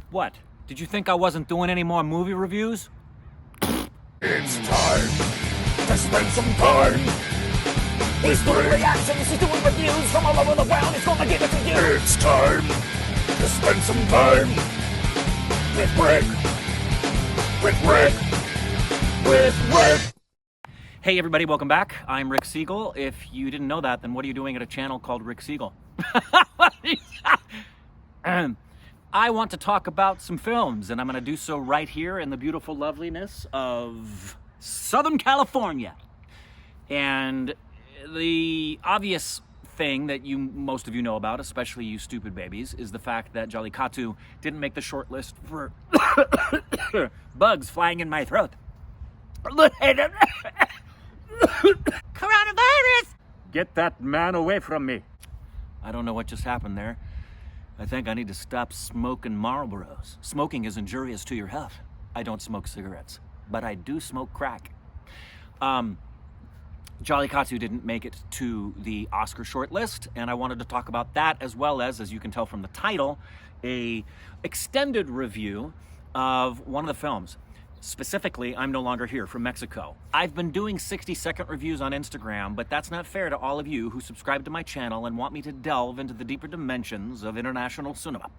What? Did you think I wasn't doing any more movie reviews? It's time to spend some time. He's doing reactions, he's doing reviews from all over the world. He's gonna give it to you. It's time to spend some time with Rick. With Rick. Hey everybody, welcome back. I'm Rick Siegel. If you didn't know that, then what are you doing at a channel called Rick Siegel? I want to talk about some films, and I'm going to do so right here in the beautiful loveliness of Southern California. And the obvious thing that most of you know about, especially you stupid babies, is the fact that Jallikattu didn't make the short list for bugs flying in my throat. Coronavirus! Get that man away from me. I don't know what just happened there. I think I need to stop smoking Marlboros. Smoking is injurious to your health. I don't smoke cigarettes, but I do smoke crack. Jallikattu didn't make it to the Oscar shortlist, and I wanted to talk about that as well as you can tell from the title, a extended review of one of the films. Specifically, I'm No Longer Here from Mexico. I've been doing 60-second reviews on Instagram, but that's not fair to all of you who subscribe to my channel and want me to delve into the deeper dimensions of international cinema.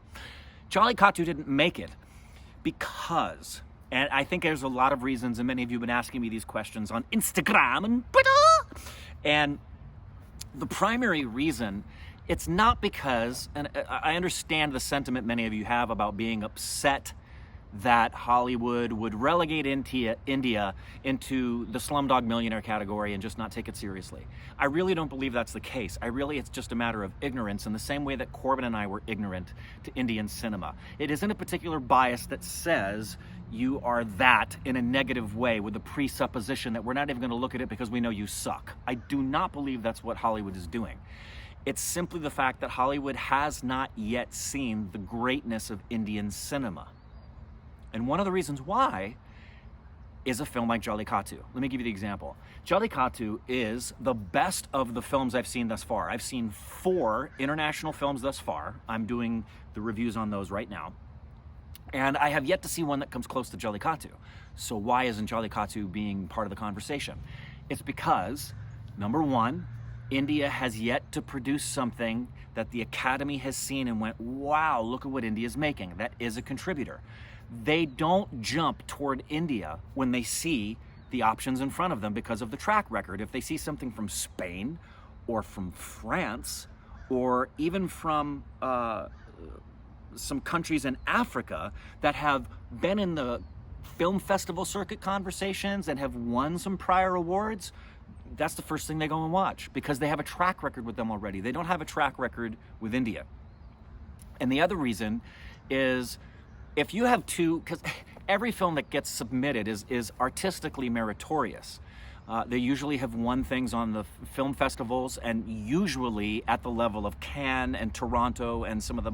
Jallikattu didn't make it because, and I think there's a lot of reasons, and many of you have been asking me these questions on Instagram and Twitter, and the primary reason, it's not because, and I understand the sentiment many of you have about being upset that Hollywood would relegate India into the Slumdog Millionaire category and just not take it seriously. I really don't believe that's the case. It's just a matter of ignorance, in the same way that Corbin and I were ignorant to Indian cinema. It isn't a particular bias that says you are that in a negative way with the presupposition that we're not even going to look at it because we know you suck. I do not believe that's what Hollywood is doing. It's simply the fact that Hollywood has not yet seen the greatness of Indian cinema. And one of the reasons why is a film like Jallikattu. Let me give you the example. Jallikattu is the best of the films I've seen thus far. I've seen 4 international films thus far. I'm doing the reviews on those right now. And I have yet to see one that comes close to Jallikattu. So why isn't Jallikattu being part of the conversation? It's because, number one, India has yet to produce something that the Academy has seen and went, wow, look at what India's making. That is a contributor. They don't jump toward India when they see the options in front of them because of the track record. If they see something from Spain or from France or even from some countries in Africa that have been in the film festival circuit conversations and have won some prior awards, that's the first thing they go and watch because they have a track record with them already. They don't have a track record with India. And the other reason is, if you have two, because every film that gets submitted is artistically meritorious. They usually have won things on the film festivals and usually at the level of Cannes and Toronto and some of the,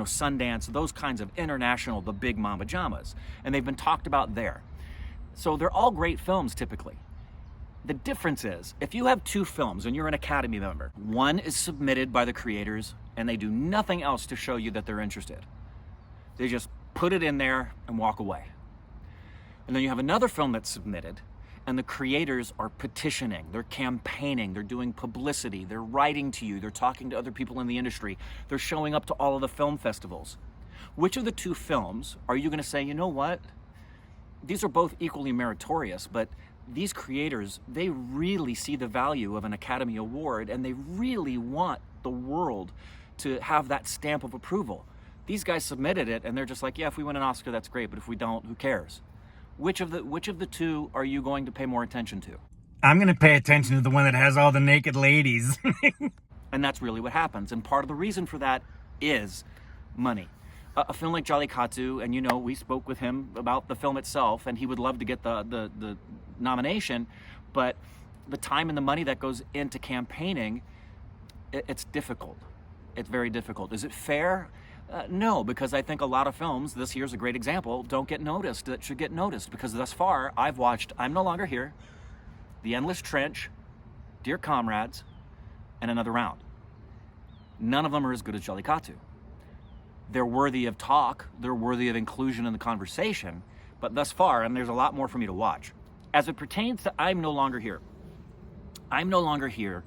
Sundance, those kinds of international, the big mamba jamas. And they've been talked about there. So they're all great films typically. The difference is, if you have 2 films and you're an Academy member, one is submitted by the creators and they do nothing else to show you that they're interested. They just put it in there and walk away. And then you have another film that's submitted and the creators are petitioning, they're campaigning, they're doing publicity, they're writing to you, they're talking to other people in the industry, they're showing up to all of the film festivals. Which of the 2 films are you going to say, you know what? These are both equally meritorious, but these creators, they really see the value of an Academy Award and they really want the world to have that stamp of approval. These guys submitted it and they're just like, yeah, if we win an Oscar, that's great, but if we don't, who cares? Which of the 2 are you going to pay more attention to? I'm going to pay attention to the one that has all the naked ladies. And that's really what happens. And part of the reason for that is money. A film like Jallikattu, and we spoke with him about the film itself, and he would love to get the nomination, but the time and the money that goes into campaigning, it's difficult. It's very difficult. Is it fair? No, because I think a lot of films, this year's a great example, don't get noticed, that should get noticed, because thus far, I've watched I'm No Longer Here, The Endless Trench, Dear Comrades, and Another Round. None of them are as good as Jallikattu. They're worthy of talk. They're worthy of inclusion in the conversation. But thus far, and there's a lot more for me to watch. As it pertains to I'm No Longer Here, I'm No Longer Here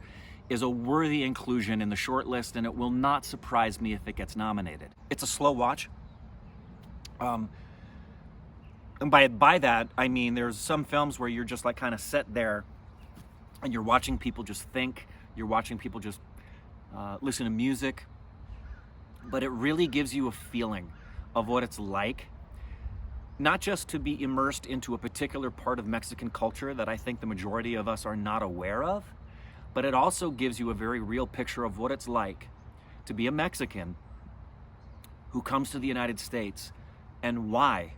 is a worthy inclusion in the short list, and it will not surprise me if it gets nominated. It's a slow watch. And by that, I mean there's some films where you're just like kind of set there and you're watching people just think, you're watching people just listen to music, but it really gives you a feeling of what it's like, not just to be immersed into a particular part of Mexican culture that I think the majority of us are not aware of, but it also gives you a very real picture of what it's like to be a Mexican who comes to the United States and why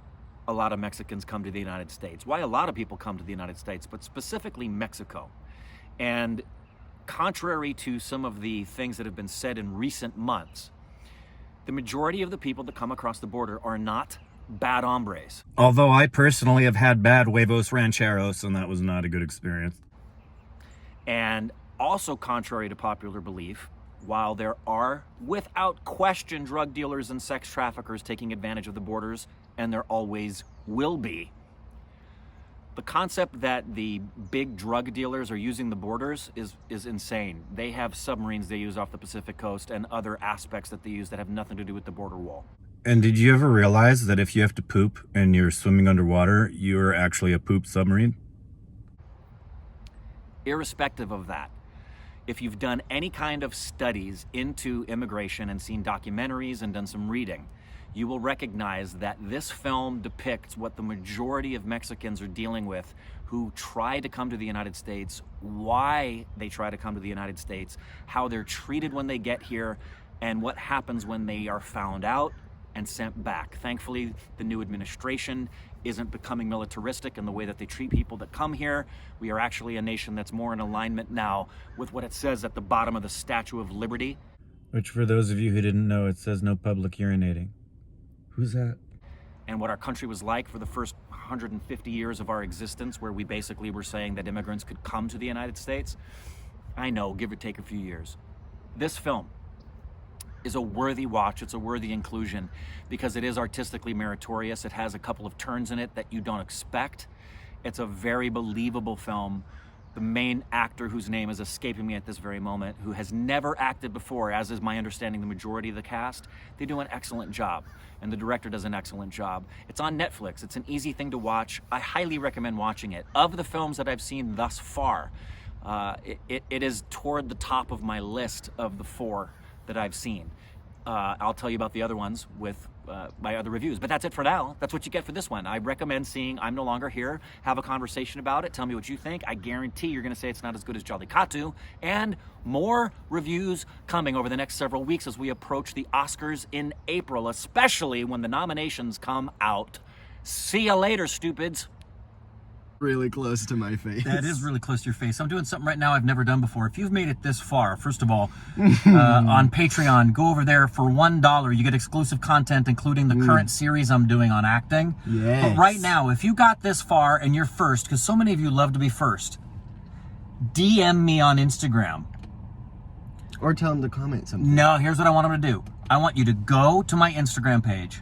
a lot of Mexicans come to the United States, why a lot of people come to the United States, but specifically Mexico. And contrary to some of the things that have been said in recent months, the majority of the people that come across the border are not bad hombres. Although I personally have had bad huevos rancheros, and that was not a good experience. And also contrary to popular belief, while there are, without question, drug dealers and sex traffickers taking advantage of the borders, and there always will be, the concept that the big drug dealers are using the borders is insane. They have submarines they use off the Pacific coast and other aspects that they use that have nothing to do with the border wall. And did you ever realize that if you have to poop and you're swimming underwater, you're actually a poop submarine? Irrespective of that, if you've done any kind of studies into immigration and seen documentaries and done some reading, you will recognize that this film depicts what the majority of Mexicans are dealing with who try to come to the United States, why they try to come to the United States, how they're treated when they get here, and what happens when they are found out and sent back. Thankfully, the new administration isn't becoming militaristic in the way that they treat people that come here. We are actually a nation that's more in alignment now with what it says at the bottom of the Statue of Liberty. Which, for those of you who didn't know, it says no public urinating. Who's that? And what our country was like for the first 150 years of our existence, where we basically were saying that immigrants could come to the United States. I know, give or take a few years. This film is a worthy watch. It's a worthy inclusion because it is artistically meritorious. It has a couple of turns in it that you don't expect. It's a very believable film. The main actor, whose name is escaping me at this very moment, who has never acted before, as is my understanding the majority of the cast, they do an excellent job. And the director does an excellent job. It's on Netflix. It's an easy thing to watch. I highly recommend watching it. Of the films that I've seen thus far, it is toward the top of my list of the 4 that I've seen. I'll tell you about the other ones with my other reviews, but that's it for now. That's what you get for this one. I recommend seeing I'm No Longer Here. Have a conversation about it. Tell me what you think. I guarantee you're going to say it's not as good as Jallikattu. And more reviews coming over the next several weeks as we approach the Oscars in April, especially when the nominations come out. See you later, stupids. Really close to my face. That is really close to your face. I'm doing something right now I've never done before. If you've made it this far, first of all, on Patreon, go over there for $1. You get exclusive content, including the current series I'm doing on acting. Yes. But right now, if you got this far and you're first, because so many of you love to be first, DM me on Instagram. Or tell them to comment something. No, here's what I want them to do. I want you to go to my Instagram page,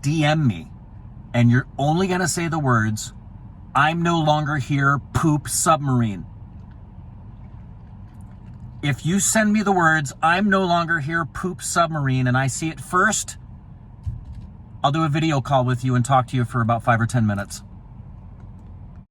DM me, and you're only going to say the words, I'm no longer here, poop submarine. If you send me the words, I'm no longer here, poop submarine, and I see it first, I'll do a video call with you and talk to you for about 5 or 10 minutes.